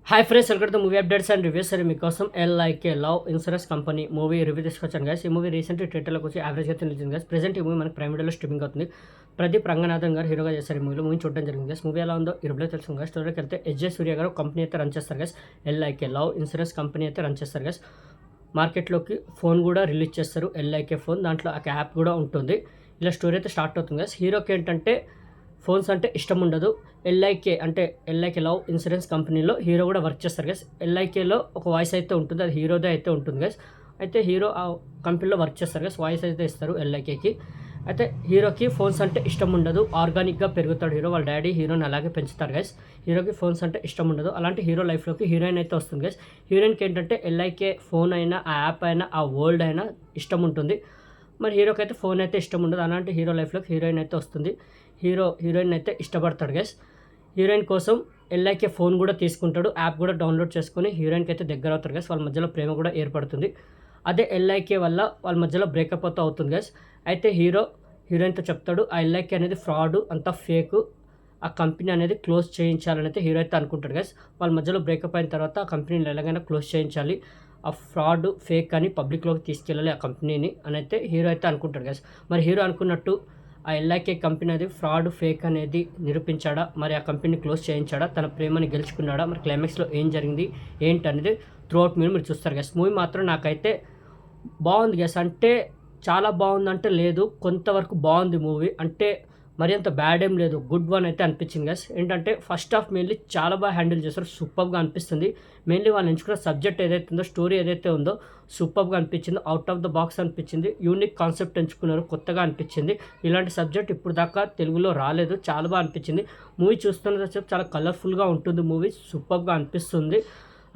Hi friends, welcome to movie updates and reviews. సరే మీకోసం LIK love insurance company movie review తీసుకొచ్చాను guys. ఈ movie recently థియేటర్లోకి వచ్చి యావరేజ్గా తినిపించింది గైస్. ప్రెజెంట్ ఈ మూవీ మనకి ప్రైమ్ వీడియోలో స్ట్రీమింగ్ అవుతుంది. ప్రదీప్ రంగనాథన్ గారు హీరోగా చేస్తారు. ఈ మూవీ చూడడం జరిగింది గైస్. మూవీ ఎలా ఉందో ఈ రివ్యూలో తెలుసు గైస్. స్టోరీకి వెళ్తే ఎస్జే సూర్య గారు కంపెనీ అయితే రన్ చేస్తారు guys. LIK love insurance company అయితే రన్ చేస్తారు గైస్. మార్కెట్లోకి ఫోన్ కూడా రిలీజ్ చేస్తారు, ఎల్ఐకే ఫోన్. దాంట్లో ఒక యాప్ కూడా ఉంటుంది. ఇలా స్టోరీ అయితే స్టార్ట్ అవుతుంది గైస్. హీరోకి ఏంటంటే ఫోన్స్ అంటే ఇష్టం ఉండదు. ఎల్ఐకే లవ్ ఇన్సూరెన్స్ కంపెనీలో హీరో కూడా వర్క్ చేస్తారు గైస్. ఎల్ఐకేలో ఒక వాయిస్ అయితే ఉంటుంది, అది హీరోదే అయితే ఉంటుంది గైస్. అయితే హీరో ఆ కంపెనీలో వర్క్ చేస్తారు గైస్, వాయిస్ అయితే ఇస్తారు ఎల్ఐకేకి. అయితే హీరోకి ఫోన్స్ అంటే ఇష్టం ఉండదు, ఆర్గానిక్గా పెరుగుతాడు హీరో. వాళ్ళ డాడీ హీరోని అలాగే పెంచుతారు గైస్. హీరోకి ఫోన్స్ అంటే ఇష్టం ఉండదు. అలాంటి హీరో లైఫ్లోకి హీరోయిన్ అయితే వస్తుంది గైస్. హీరోయిన్కి ఏంటంటే ఎల్ఐకే ఫోన్ అయినా, ఆ యాప్ అయినా, ఆ వరల్డ్ అయినా ఇష్టం ఉంటుంది. మరి హీరోకి అయితే ఫోన్ అయితే ఇష్టం ఉండదు. అలాంటి హీరో లైఫ్లోకి హీరోయిన్ అయితే వస్తుంది. హీరోయిన్ అయితే ఇష్టపడతాడు గైస్. హీరోయిన్ కోసం ఎల్ఐకే ఫోన్ కూడా తీసుకుంటాడు, యాప్ కూడా డౌన్లోడ్ చేసుకుని హీరోయిన్కి అయితే దగ్గర అవుతారు గైస్. వాళ్ళ మధ్యలో ప్రేమ కూడా ఏర్పడుతుంది. అదే ఎల్ఐకే వల్ల వాళ్ళ మధ్యలో బ్రేకప్ అవుతూ అవుతుంది గైస్. అయితే హీరోయిన్తో చెప్తాడు ఆ ఎల్ఐకే అనేది ఫ్రాడ్, అంతా ఫేక్, ఆ కంపెనీ అనేది క్లోజ్ చేయించాలని అయితే హీరో అయితే అనుకుంటాడు గైస్. వాళ్ళ మధ్యలో బ్రేకప్ అయిన తర్వాత ఆ కంపెనీని ఎలాగైనా క్లోజ్ చేయించాలి, ఆ ఫ్రాడ్ ఫేక్ అని పబ్లిక్లోకి తీసుకెళ్ళాలి ఆ కంపెనీని అని అయితే హీరో అయితే అనుకుంటాడు గైస్. మరి హీరో అనుకున్నట్టు ఆ ఎల్ఐకే కంపెనీ అది ఫ్రాడ్ ఫేక్ అనేది నిరూపించాడా, మరి ఆ కంపెనీని క్లోజ్ చేయించాడా, తన ప్రేమని గెలుచుకున్నాడా, మరి క్లైమాక్స్లో ఏం జరిగింది ఏంటి అనేది త్రూ అవుట్ మీరు చూస్తారు గైస్. మూవీ మాత్రం నాకైతే బాగుంది గైస్. అంటే చాలా బాగుందంటే లేదు, కొంతవరకు బాగుంది మూవీ. అంటే మరి అంత బ్యాడ్ ఏం లేదు, గుడ్ వన్ అయితే అనిపించింది గైస్. ఏంటంటే ఫస్ట్ హాఫ్ మెయిన్లీ చాలా బాగా హ్యాండిల్ చేస్తారు, సూపర్గా అనిపిస్తుంది. మెయిన్లీ వాళ్ళు ఎంచుకున్న సబ్జెక్ట్ ఏదైతే ఉందో, స్టోరీ ఏదైతే ఉందో సూపర్గా అనిపించింది, అవుట్ ఆఫ్ ద బాక్స్ అనిపించింది. యూనిక్ కాన్సెప్ట్ ఎంచుకున్నారు, కొత్తగా అనిపించింది. ఇలాంటి సబ్జెక్ట్ ఇప్పుడు దాకా తెలుగులో రాలేదు, చాలా బాగా అనిపించింది. మూవీ చూస్తున్నసేపు చాలా కలర్ఫుల్గా ఉంటుంది, మూవీ సూపర్గా అనిపిస్తుంది.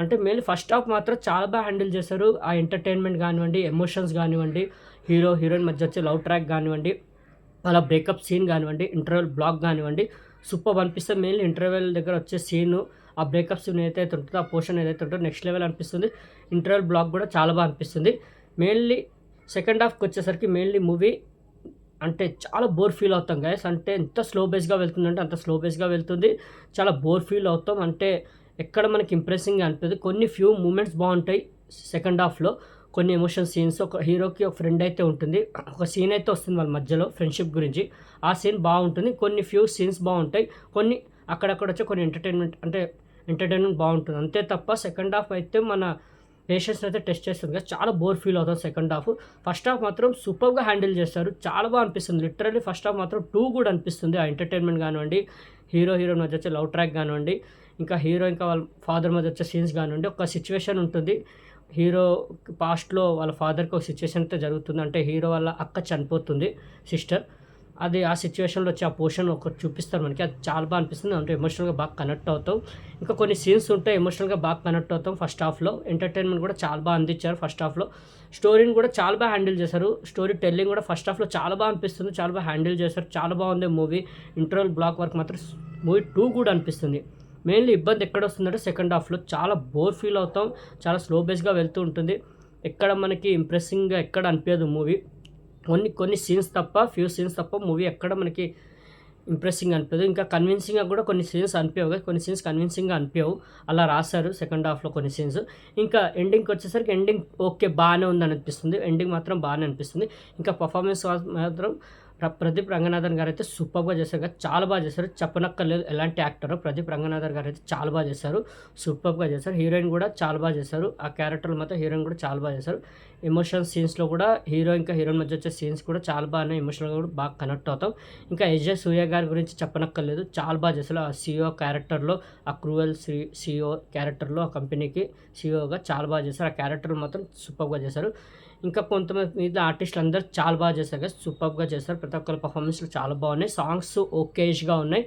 అంటే మెయిన్లీ ఫస్ట్ హాఫ్ మాత్రం చాలా బాగా హ్యాండిల్ చేశారు. ఆ ఎంటర్టైన్మెంట్ కానివ్వండి, ఎమోషన్స్ కానివ్వండి, హీరోయిన్ మధ్య వచ్చే లవ్ ట్రాక్ కానివ్వండి, అలా బ్రేకప్ సీన్ కానివ్వండి, ఇంటర్వెల్ బ్లాక్ కానివ్వండి, సూపర్ అనిపిస్తుంది. మెయిన్లీ ఇంటర్వెల్ దగ్గర వచ్చే సీను, ఆ బ్రేకప్ సీన్ ఏదైతే ఉంటుందో, ఆ పోర్షన్ ఏదైతే ఉంటుందో నెక్స్ట్ లెవెల్ అనిపిస్తుంది. ఇంటర్వెల్ బ్లాక్ కూడా చాలా బాగా అనిపిస్తుంది. మెయిన్లీ సెకండ్ హాఫ్కి వచ్చేసరికి మెయిన్లీ మూవీ అంటే చాలా బోర్ ఫీల్ అవుతాం గైస్. అంటే ఎంత స్లో బేస్గా వెళ్తుందంటే అంత స్లో బేస్గా వెళ్తుంది, చాలా బోర్ ఫీల్ అవుతాం. అంటే ఎక్కడ మనకి ఇంప్రెసింగ్గా అనిపిస్తుంది. కొన్ని ఫ్యూ మూమెంట్స్ బాగుంటాయి సెకండ్ హాఫ్లో, కొన్ని ఎమోషన్ సీన్స్. ఒక హీరోకి ఒక ఫ్రెండ్ అయితే ఉంటుంది, ఒక సీన్ అయితే వస్తుంది వాళ్ళ మధ్యలో ఫ్రెండ్షిప్ గురించి, ఆ సీన్ బాగుంటుంది. కొన్ని ఫ్యూ సీన్స్ బాగుంటాయి, కొన్ని అక్కడక్కడ వచ్చే కొన్ని ఎంటర్టైన్మెంట్ బాగుంటుంది అంతే తప్ప సెకండ్ హాఫ్ అయితే మన పేషెన్స్ అయితే టెస్ట్ చేస్తుంది కదా, చాలా బోర్ ఫీల్ అవుతుంది సెకండ్ హాఫ్. ఫస్ట్ హాఫ్ మాత్రం సూపర్గా హ్యాండిల్ చేస్తారు, చాలా బాగా అనిపిస్తుంది. లిటరల్లీ ఫస్ట్ హాఫ్ మాత్రం టూ కూడా అనిపిస్తుంది. ఆ ఎంటర్టైన్మెంట్ కానివ్వండి, హీరోయిన్ మధ్య వచ్చే లవ్ ట్రాక్ కానివ్వండి, ఇంకా ఇంకా వాళ్ళ ఫాదర్ మధ్య వచ్చే సీన్స్ కానివ్వండి. ఒక సిచ్యువేషన్ ఉంటుంది, హీరో పాస్ట్లో వాళ్ళ ఫాదర్కి ఒక సిచ్యువేషన్ అయితే జరుగుతుంది. అంటే హీరో వాళ్ళ అక్క చనిపోతుంది, సిస్టర్. అది ఆ సిచ్యువేషన్లో వచ్చి ఆ పోర్షన్ ఒకటి చూపిస్తారు మనకి, అది చాలా బాగా అనిపిస్తుంది. అంటే ఎమోషనల్గా బాగా కనెక్ట్ అవుతాం. ఇంకా కొన్ని సీన్స్ ఉంటాయి ఎమోషనల్గా బాగా కనెక్ట్ అవుతాం ఫస్ట్ హాఫ్లో. ఎంటర్టైన్మెంట్ కూడా చాలా బాగా అందించారు ఫస్ట్ హాఫ్లో. స్టోరీని కూడా చాలా బాగా హ్యాండిల్ చేశారు. స్టోరీ టెల్లింగ్ కూడా ఫస్ట్ హాఫ్లో చాలా బాగా అనిపిస్తుంది, చాలా బాగా హ్యాండిల్ చేశారు, చాలా బాగుంది మూవీ. ఇంటర్వల్ బ్లాక్ వరకు మాత్రం మూవీ టూ కూడా అనిపిస్తుంది. మెయిన్లీ ఇబ్బంది ఎక్కడ వస్తుందంటే సెకండ్ హాఫ్లో చాలా బోర్ ఫీల్ అవుతాం, చాలా స్లో బేస్గా వెళ్తూ ఉంటుంది. ఎక్కడ మనకి ఇంప్రెసింగ్గా ఎక్కడ అనిపించదు మూవీ. కొన్ని సీన్స్ తప్ప, ఫ్యూ సీన్స్ తప్ప మూవీ ఎక్కడ మనకి ఇంప్రెసింగ్ అనిపించదు. ఇంకా కన్విన్సింగ్గా కూడా కొన్ని సీన్స్ అనిపించవు, కొన్ని సీన్స్ కన్విన్సింగ్గా అనిపించవు. అలా రాశారు సెకండ్ హాఫ్లో కొన్ని సీన్స్. ఇంకా ఎండింగ్కి వచ్చేసరికి ఎండింగ్ ఓకే బాగానే ఉందని అనిపిస్తుంది, ఎండింగ్ మాత్రం బాగానే అనిపిస్తుంది. ఇంకా పర్ఫార్మెన్స్ మాత్రం ప్రదీప్ రంగనాథన్ గారు అయితే సూపర్గా చేశారు కదా, చాలా బాగా చేశారు, చెప్పనక్కర్లేదు ఎలాంటి యాక్టర్. ప్రదీప్ రంగనాథన్ గారు అయితే చాలా బాగా చేశారు, సూపర్గా చేశారు. హీరోయిన్ కూడా చాలా బాగా చేశారు, ఆ క్యారెక్టర్లు మాత్రం హీరోయిన్ కూడా చాలా బాగా చేశారు. ఎమోషన్ సీన్స్లో కూడా హీరోయిన్ మధ్య వచ్చే సీన్స్ కూడా చాలా బాగా ఎమోషనల్గా కూడా బాగా కనెక్ట్ అవుతాం. ఇంకా ఎస్జే సూర్య గారి గురించి చెప్పనక్కర్లేదు, చాలా బాగా చేశారు. ఆ సీఈఓ క్యారెక్టర్లో, ఆ క్రూవల్ సీఈఓ క్యారెక్టర్లో, ఆ కంపెనీకి సీఈఓగా చాలా బాగా చేశారు. ఆ క్యారెక్టర్ మాత్రం సూపర్గా చేశారు. ఇంకా కొంతమంది మీద ఆర్టిస్టులు అందరూ చాలా బాగా చేశారు కదా, సూపర్గా చేశారు. ప్రతి ఒక్కరి పర్ఫార్మెన్స్లు చాలా బాగున్నాయి, సాంగ్స్ ఓకేష్గా ఉన్నాయి.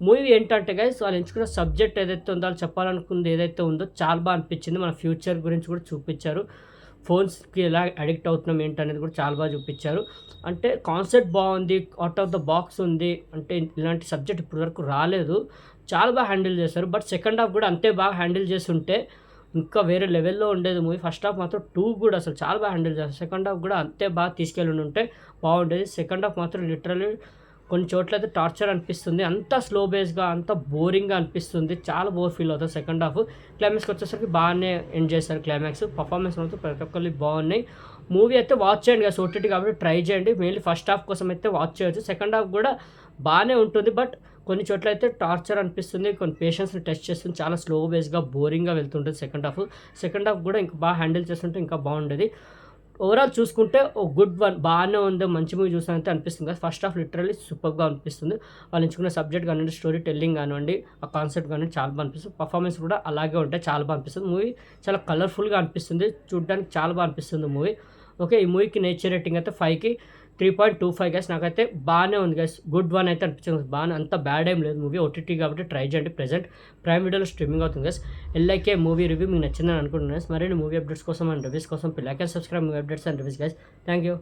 మూవీ ఏంటంటే గైస్, వాళ్ళు ఎంచుకున్న సబ్జెక్ట్ ఏదైతే ఉందో, వాళ్ళు చెప్పాలనుకుంది ఏదైతే ఉందో చాలా బాగా అనిపించింది. మన ఫ్యూచర్ గురించి కూడా చూపించారు, ఫోన్స్కి ఎలా అడిక్ట్ అవుతున్నాం ఏంటనేది కూడా చాలా బాగా చూపించారు. అంటే కాన్సెప్ట్ బాగుంది, అవుట్ ఆఫ్ ద బాక్స్ ఉంది. అంటే ఇలాంటి సబ్జెక్ట్ ఇప్పటివరకు రాలేదు, చాలా బాగా హ్యాండిల్ చేశారు. బట్ సెకండ్ హాఫ్ కూడా అంతే బాగా హ్యాండిల్ చేసి ఉంటే ఇంకా వేరే లెవెల్లో ఉండేది మూవీ. ఫస్ట్ హాఫ్ మాత్రం టూ కూడా అసలు చాలా బాగా హ్యాండిల్ చేస్తారు. సెకండ్ హాఫ్ కూడా అంతే బాగా తీసుకెళ్ళి ఉంటే బాగుండేది. సెకండ్ హాఫ్ మాత్రం లిటరల్లీ కొన్ని చోట్ల అయితే టార్చర్ అనిపిస్తుంది, అంత స్లో బేస్గా అంత బోరింగ్గా అనిపిస్తుంది, చాలా బోర్ ఫీల్ అవుతుంది సెకండ్ హాఫ్. క్లైమాక్స్కి వచ్చేసరికి బాగానే ఎండ్ చేశారు క్లైమాక్స్. పర్ఫార్మెన్స్ అయితే ప్రతి ఒక్కరికి బాగున్నాయి. మూవీ అయితే వాచ్ చేయండి కదా, ఓటీటీ కాబట్టి ట్రై చేయండి. మెయిన్లీ ఫస్ట్ హాఫ్ కోసం అయితే వాచ్ చేయొచ్చు, సెకండ్ హాఫ్ కూడా బాగానే ఉంటుంది. బట్ కొన్ని చోట్ల అయితే టార్చర్ అనిపిస్తుంది, కొన్ని పేషెన్స్ని టెస్ట్ చేస్తుంది, చాలా స్లో బేస్గా బోరింగ్గా వెళ్తుంటుంది సెకండ్ హాఫ్ కూడా ఇంకా బాగా హ్యాండిల్ చేస్తుంటే ఇంకా బాగుండేది. ఓవరాల్ చూసుకుంటే ఓ గుడ్ వన్, బాగానే ఉంది, మంచి మూవీ చూసినట్టు అనిపిస్తుంది కదా. ఫస్ట్ హాఫ్ లిటరల్లీ సూపర్గా అనిపిస్తుంది. వాళ్ళు ఎంచుకున్న సబ్జెక్ట్ కానివ్వండి, స్టోరీ టెల్లింగ్ కానివ్వండి, ఆ కాన్సెప్ట్ కానివ్వండి చాలా బాగా అనిపిస్తుంది. పర్ఫార్మెన్స్ కూడా అలాగే ఉంటాయి, చాలా బాగా అనిపిస్తుంది. మూవీ చాలా కలర్ఫుల్గా అనిపిస్తుంది, చూడడానికి చాలా బాగా అనిపిస్తుంది మూవీ. ఓకే, ఈ మూవీకి నేచర్ రేటింగ్ అయితే 5కి 3.25 గైస్. నాకైతే బాగానే ఉంది గైస్, గుడ్ వన్ అయితే అనిపించింది, బాగానే, అంత బ్యాడ్ ఏం లేదు మూవీ. ఓటీటీ కాబట్టి ట్రై చేయండి, ప్రెజెంట్ ప్రైమ్ వీడియోలో స్ట్రీమింగ్ అవుతుంది గైస్. ఎల్ఐకే మూవీ రివ్యూ మీకు నచ్చిందని అనుకుంటున్నాను. మరిన్ని మూవీ అప్డేట్స్ కోసం అండ్ రివ్యూస్ కోసం like and subscribe movie updates and reviews guys. Thank you.